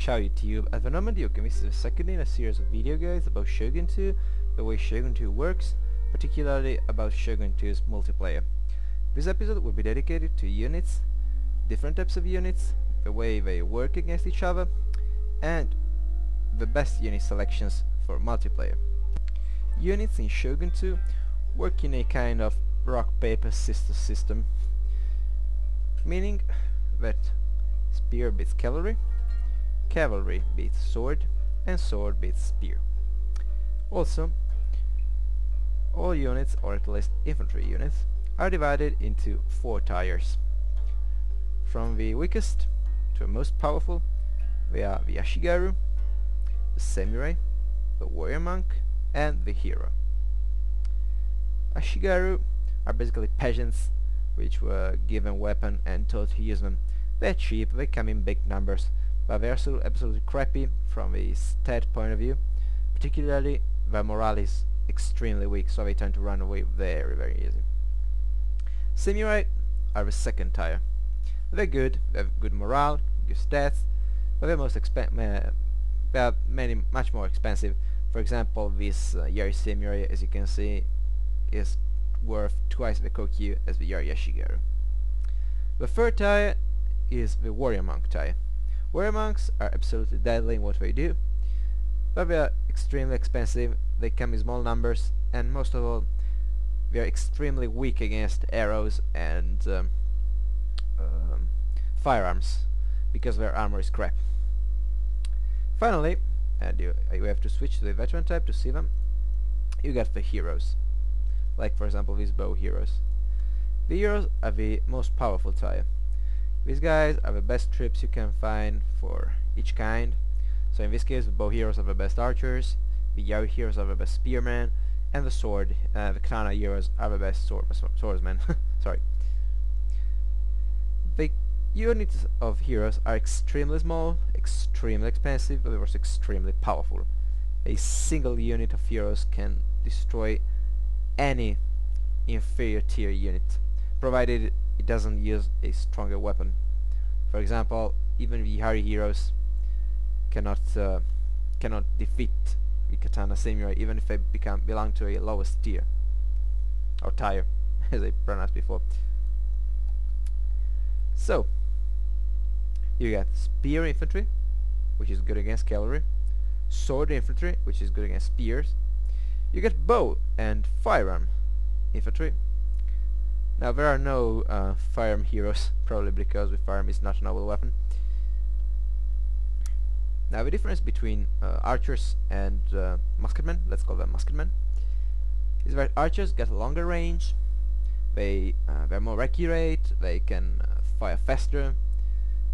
Ciao YouTube, at the moment you can visit the second in a series of video guides about Shogun 2, the way Shogun 2 works, particularly about Shogun 2's multiplayer. This episode will be dedicated to units, different types of units, the way they work against each other, and the best unit selections for multiplayer. Units in Shogun 2 work in a kind of rock-paper-scissors system, meaning that spear beats cavalry, cavalry beats sword, and sword beats spear. Also, all units, or at least infantry units, are divided into 4 tiers. From the weakest to the most powerful, they are the Ashigaru, the Samurai, the Warrior Monk, and the Hero. Ashigaru are basically peasants which were given weapon and taught to use them. They're cheap, they come in big numbers, but they're also absolutely crappy from a stat point of view. Particularly, their morale is extremely weak, so they tend to run away very easy. Samurai are the second tier. They're good, they have good morale, good stats, but they're they are much more expensive. For example, this Yari Samurai, as you can see, is worth twice the Kokyu as the Yari Ashigaru. The third tier is the Warrior Monk tier. Warrior Monks are absolutely deadly in what they do, but they are extremely expensive, they come in small numbers, and most of all, they are extremely weak against arrows and firearms, because their armor is crap. Finally, and you have to switch to the veteran type to see them, you got the heroes, like for example these bow heroes. The heroes are the most powerful tier. These guys are the best troops you can find for each kind. So in this case, the bow heroes are the best archers, the Yari heroes are the best spearmen, and the katana heroes are the best swordsmen. Sorry. The units of heroes are extremely small, extremely expensive, but they're also extremely powerful. A single unit of heroes can destroy any inferior tier unit, provided it doesn't use a stronger weapon. For example, even the Yari heroes cannot defeat the katana samurai, even if they belong to a lowest tier, or tier, as I pronounced before. So, you got spear infantry, which is good against cavalry, sword infantry, which is good against spears. You get bow and firearm infantry. Now there are no firearm heroes, probably because the firearm is not a noble weapon. Now the difference between archers and musketmen, let's call them musketmen, is that archers get a longer range, they're more accurate, they can fire faster,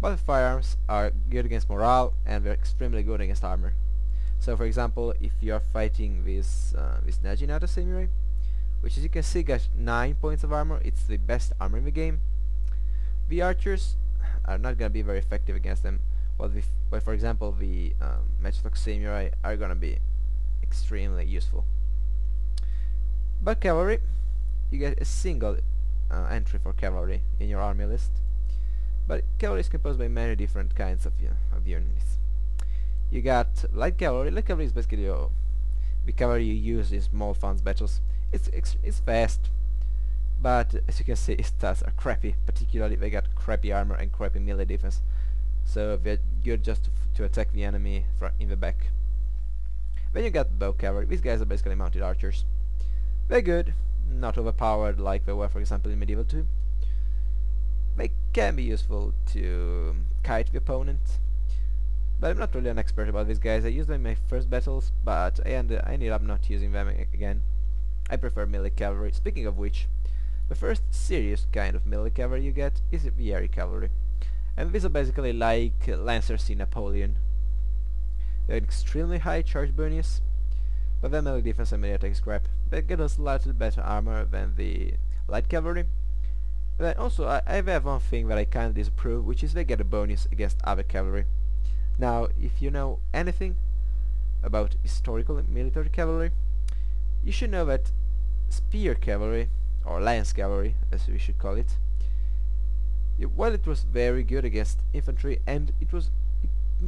but the firearms are good against morale and they're extremely good against armor. So for example, if you are fighting this Najinata samurai, which as you can see got 9 points of armor, it's the best armor in the game, the archers are not gonna be very effective against them, while for example the matchlock samurai are gonna be extremely useful. But cavalry, you get a single entry for cavalry in your army list, but cavalry is composed by many different kinds of units. You got light cavalry. Light cavalry is basically the cavalry you use in small fun battles. It's fast, but as you can see, its stats are crappy. Particularly, they got crappy armor and crappy melee defense, so they're good just to attack the enemy in the back. Then you got bow cavalry. These guys are basically mounted archers. They're good, not overpowered like they were, for example, in Medieval 2. They can be useful to kite the opponent, but I'm not really an expert about these guys. I used them in my first battles, but I ended up not using them again. I prefer melee cavalry. Speaking of which, the first serious kind of melee cavalry you get is the Yari cavalry, and these are basically like lancers in Napoleon. They have extremely high charge bonus, but their melee defense and melee attack is crap. They get a slightly better armor than the light cavalry. But then also I have one thing that I kind of disapprove, which is they get a bonus against other cavalry. Now, if you know anything about historical military cavalry, you should know that spear cavalry, or lance cavalry as we should call it, while it was very good against infantry and it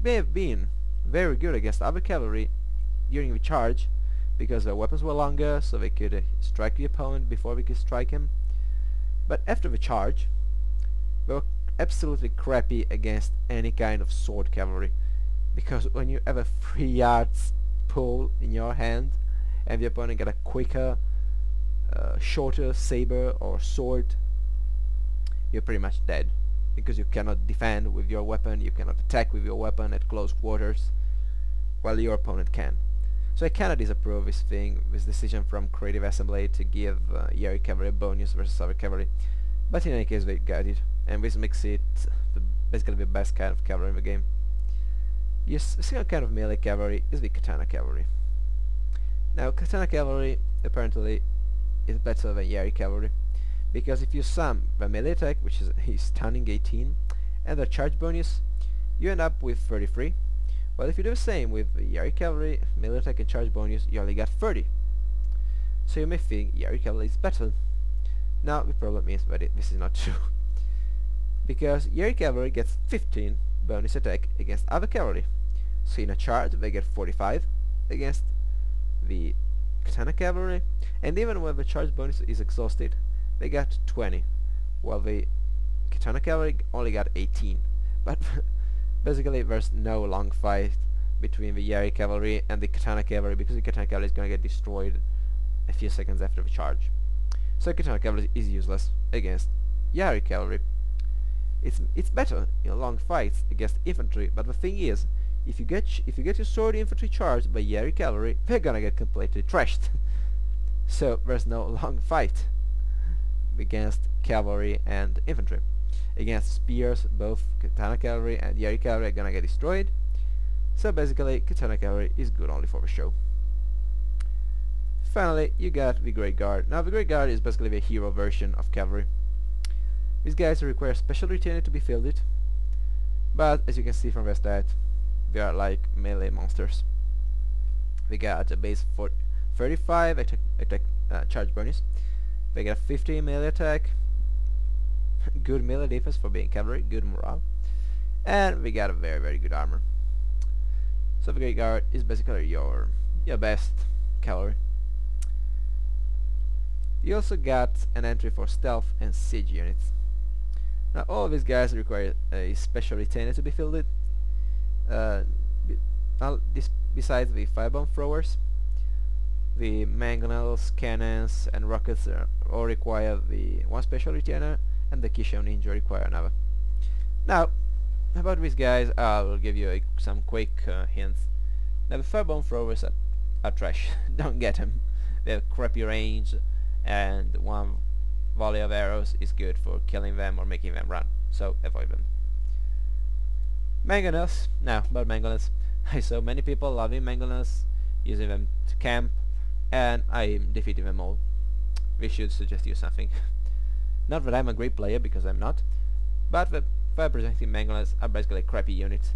may have been very good against other cavalry during the charge, because their weapons were longer, so they could strike the opponent before they could strike him. But after the charge, they were absolutely crappy against any kind of sword cavalry, because when you have a 3 yards pull in your hand and the opponent got a quicker, shorter saber or sword, you're pretty much dead, because you cannot defend with your weapon, you cannot attack with your weapon at close quarters, while your opponent can. So I kinda disapprove this decision from Creative Assembly to give Yari cavalry a bonus versus other cavalry, but in any case they got it, and this makes it basically the best kind of cavalry in the game. The second kind of melee cavalry is the katana cavalry. Now katana cavalry apparently is better than Yari cavalry, because if you sum the melee attack, which is a stunning 18, and the charge bonus, you end up with 33. Well, if you do the same with Yari cavalry, melee attack and charge bonus, you only got 30. So you may think Yari cavalry is better. Now the problem is that this is not true, because Yari cavalry gets 15 bonus attack against other cavalry. So in a charge they get 45 against the katana cavalry, and even when the charge bonus is exhausted, they got 20, while the katana cavalry only got 18. But basically there's no long fight between the Yari cavalry and the katana cavalry, because the katana cavalry is going to get destroyed a few seconds after the charge. So katana cavalry is useless against Yari cavalry. It's better in long fights against infantry, but the thing is, if you get your sword infantry charged by Yari cavalry, they're gonna get completely trashed. So there's no long fight against cavalry and infantry. Against spears, both katana cavalry and Yari cavalry are gonna get destroyed. So basically, katana cavalry is good only for the show. Finally, you got the Great Guard. Now the Great Guard is basically the hero version of cavalry. These guys require special retainer to be fielded, but as you can see from their stat, they are like melee monsters. They got a base for 35 attack charge bonus. They got a 50 melee attack, good melee defense for being cavalry, good morale, and we got a very good armor. So the Great Guard is basically your best cavalry. You also got an entry for stealth and siege units. Now all of these guys require a special retainer to be fielded. Besides the firebomb throwers, the mangonels, cannons and rockets all require the one special retainer, and the Kisho ninja require another. Now about these guys, I will give you some quick hints. Now the firebomb throwers are trash. Don't get them. They have crappy range, and one volley of arrows is good for killing them or making them run, so avoid them. Mangonels. Now about mangonels, I saw many people loving mangonels, using them to camp, and I defeated them all. This should suggest you something. Not that I'm a great player, because I'm not, but the fire projecting mangonels are basically crappy units.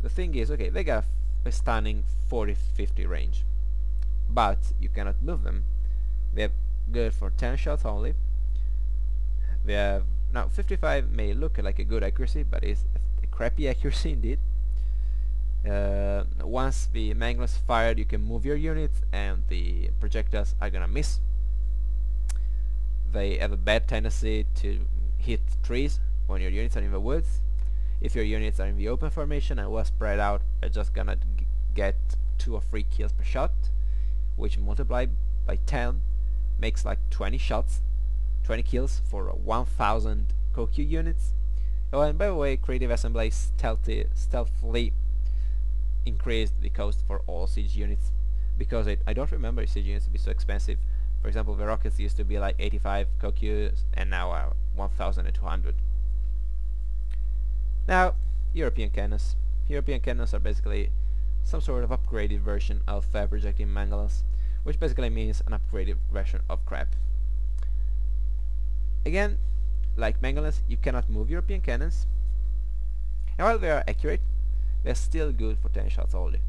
The thing is, okay, they got a stunning 40-50 range, but you cannot move them. They're good for 10 shots only. They have, now 55 may look like a good accuracy, but it's a crappy accuracy indeed. Once the mangonel is fired, you can move your units and the projectiles are gonna miss. They have a bad tendency to hit trees when your units are in the woods. If your units are in the open formation and well spread out, they're just gonna get 2 or 3 kills per shot, which multiplied by 10 makes like 20 shots, 20 kills for 1000 Kokyu units. Oh, and by the way, Creative Assembly stealthily increased the cost for all siege units, because I don't remember siege units to be so expensive. For example, the rockets used to be like 85 Kokyus and now are 1200. Now, European cannons. European cannons are basically some sort of upgraded version of fire projecting mangonels, which basically means an upgraded version of crap. Again, like mangonels, you cannot move European cannons, and while they are accurate, they're still good for 10 shots only.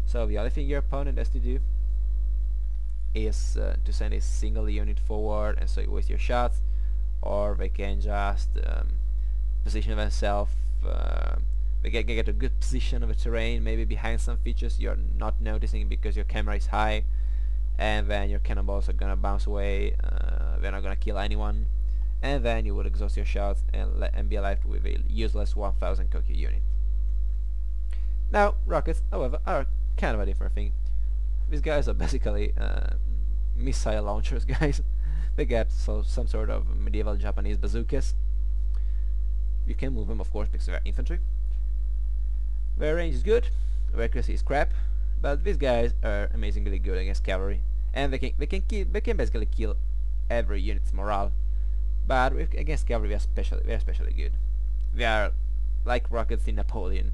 So the only thing your opponent has to do is to send a single unit forward, and so you waste your shots, or they can just position themselves They get a good position of the terrain, maybe behind some features you're not noticing because your camera is high, and then your cannonballs are gonna bounce away, they're not gonna kill anyone, and then you would exhaust your shots and be left with a useless 1000 Kokyu unit. Now, rockets, however, are kind of a different thing. These guys are basically missile launchers, guys. They get some sort of medieval Japanese bazookas. You can move them, of course, because they're infantry. Their range is good, their accuracy is crap, but these guys are amazingly good against cavalry, and they can basically kill every unit's morale. But against cavalry, they are especially good. They are like rockets in Napoleon.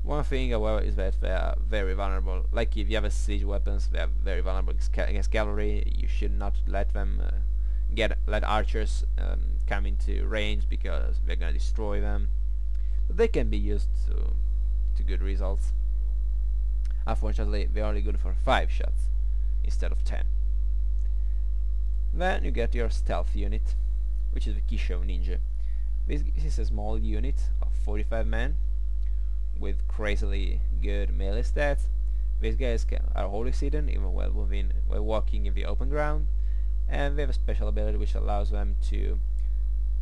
One thing, however, is that they are very vulnerable. Like if you have a siege weapons, they are very vulnerable against cavalry. You should not let them let archers come into range because they're gonna destroy them. But they can be used to good results. Unfortunately, they're only good for 5 shots instead of 10. Then you get your stealth unit, which is the Kisho Ninja. This is a small unit of 45 men with crazily good melee stats. These guys are wholly hidden even while walking in the open ground, and they have a special ability which allows them to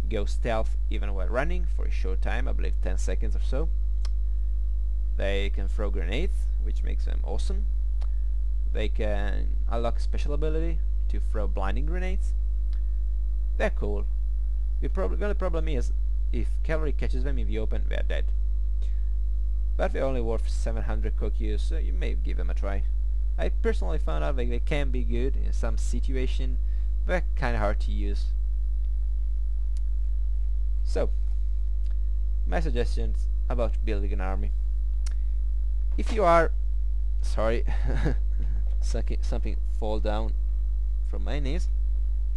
go stealth even while running for a short time, I believe 10 seconds or so. They can throw grenades, which makes them awesome. They can unlock a special ability to throw blinding grenades. They're cool. The only problem is, if cavalry catches them in the open, they're dead. But they're only worth 700 Kokyu, so you may give them a try. I personally found out that they can be good in some situation, but they're kinda hard to use. So, my suggestions about building an army. If you are... Sorry, something fall down from my knees,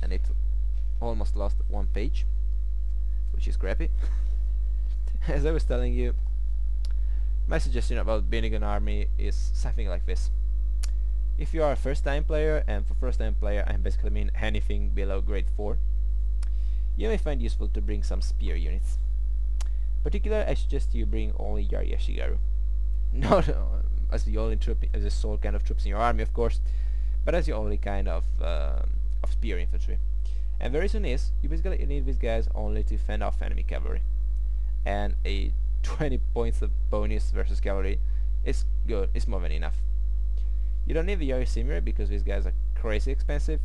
and it almost lost 1 page, which is crappy. As I was telling you, my suggestion about building an army is something like this. If you are a first-time player, and for first-time player I basically mean anything below grade 4, you may find useful to bring some spear units. Particularly, I suggest you bring only Yari Yashigaru. Not as the only troop, as the sole kind of troops in your army, of course, but as the only kind of spear infantry. And the reason is, you basically need these guys only to fend off enemy cavalry. And a 20 points of bonus versus cavalry is good, it's more than enough. You don't need the Yari Simire because these guys are crazy expensive,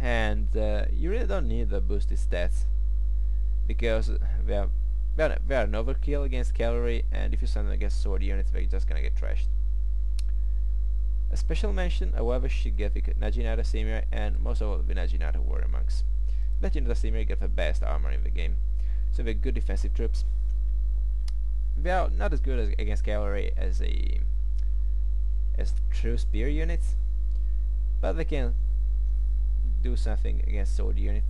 and you really don't need the boosted stats because they are an overkill against cavalry, and if you send them against sword units, they're just gonna get trashed. A special mention, however, should get the Najinata Simire and most of all the Najinata Warrior Monks. Najinata Simire get the best armor in the game, so they're good defensive troops. They are not as good against cavalry as true spear units, but they can do something against sword units.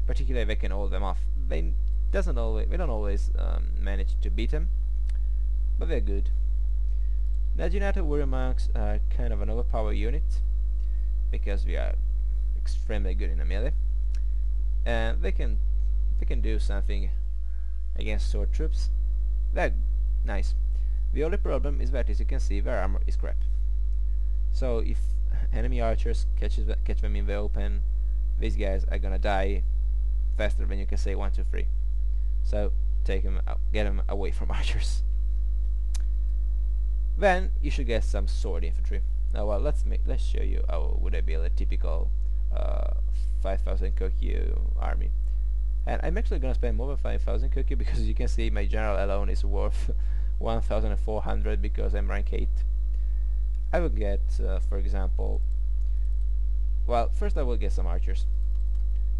Particularly, they can hold them off. They don't always manage to beat them, but they're good. Najinata Warrior Monks are kind of an overpowered unit because we are extremely good in the melee, and they can do something against sword troops. They're nice. The only problem is that, as you can see, their armor is crap. So if enemy archers catch them in the open, these guys are gonna die faster than you can say 1, 2, 3. So take them out, get them away from archers. Then you should get some sword infantry. Now, well, let's show you how would I build a typical 5000 Kokyu army. And I'm actually gonna spend more than 5000 Kokyu because, as you can see, my general alone is worth 1400 because I'm rank 8. I will get, for example, well, first I will get some archers,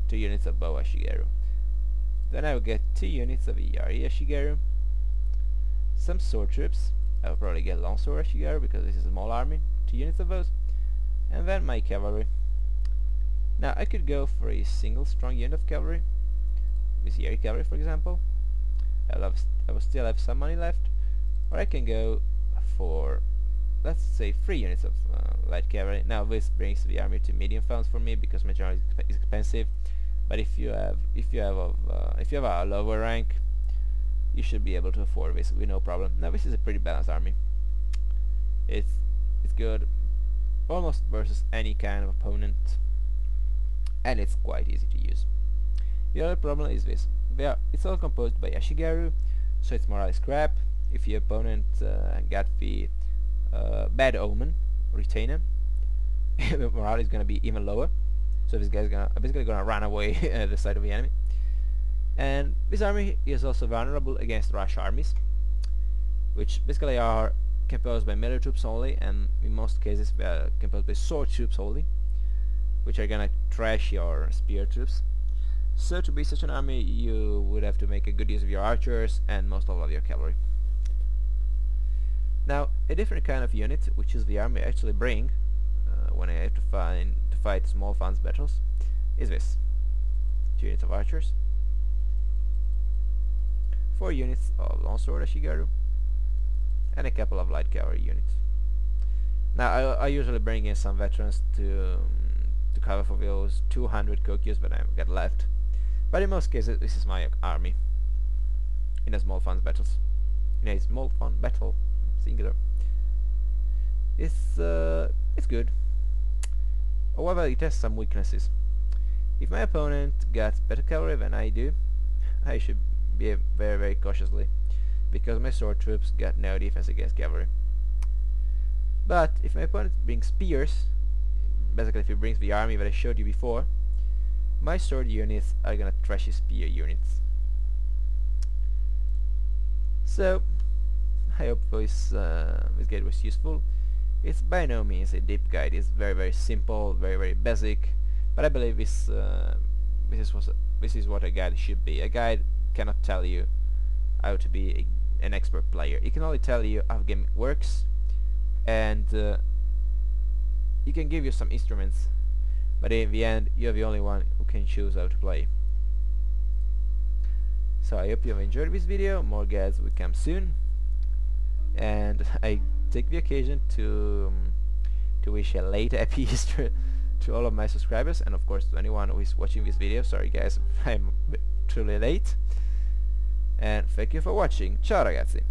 2 units of Bowa Shigeru. Then I will get 2 units of Yari Shigeru, some sword troops. I will probably get Longsword Shigeru because this is a small army, 2 units of those, and then my cavalry. Now I could go for a single strong unit of cavalry, with Yari cavalry for example. I will still have some money left, or I can go for, let's say, 3 units of light cavalry. Now this brings the army to medium funds for me because my general is expensive. But if you have a lower rank, you should be able to afford this with no problem. Now this is a pretty balanced army. It's good almost versus any kind of opponent, and it's quite easy to use. The other problem is this. It's all composed by Ashigaru, so it's morale is crap. If your opponent got the bad omen retainer, the morale is gonna be even lower. So this guy's basically gonna run away at the side of the enemy. And this army is also vulnerable against rush armies, which basically are composed by melee troops only, and in most cases they are composed by sword troops only, which are gonna trash your spear troops. So to be such an army, you would have to make a good use of your archers and most of your cavalry. Now, a different kind of unit, which is the army I actually bring when I have to fight small funds battles, is this. 2 units of archers, 4 units of longsword Ashigaru, and a couple of light cavalry units. Now, I usually bring in some veterans to cover for those 200 Kokyus that I've got left. But in most cases, this is my army in a small funds battles. In a small fun battle, singular. It's good. However, it has some weaknesses. If my opponent gets better cavalry than I do, I should behave very, very cautiously, because my sword troops got no defense against cavalry. But if my opponent brings spears, basically if he brings the army that I showed you before, my sword units are gonna trash his spear units. So I hope this guide was useful. It's by no means a deep guide. It's very, very simple, very, very basic. But I believe this is what a guide should be. A guide cannot tell you how to be an expert player. It can only tell you how the game works, and it can give you some instruments. But in the end, you're the only one who can choose how to play. So I hope you have enjoyed this video. More guides will come soon, and I take the occasion to wish a late happy Easter to all of my subscribers, and of course to anyone who is watching this video. Sorry guys, I'm truly late, and thank you for watching. Ciao ragazzi.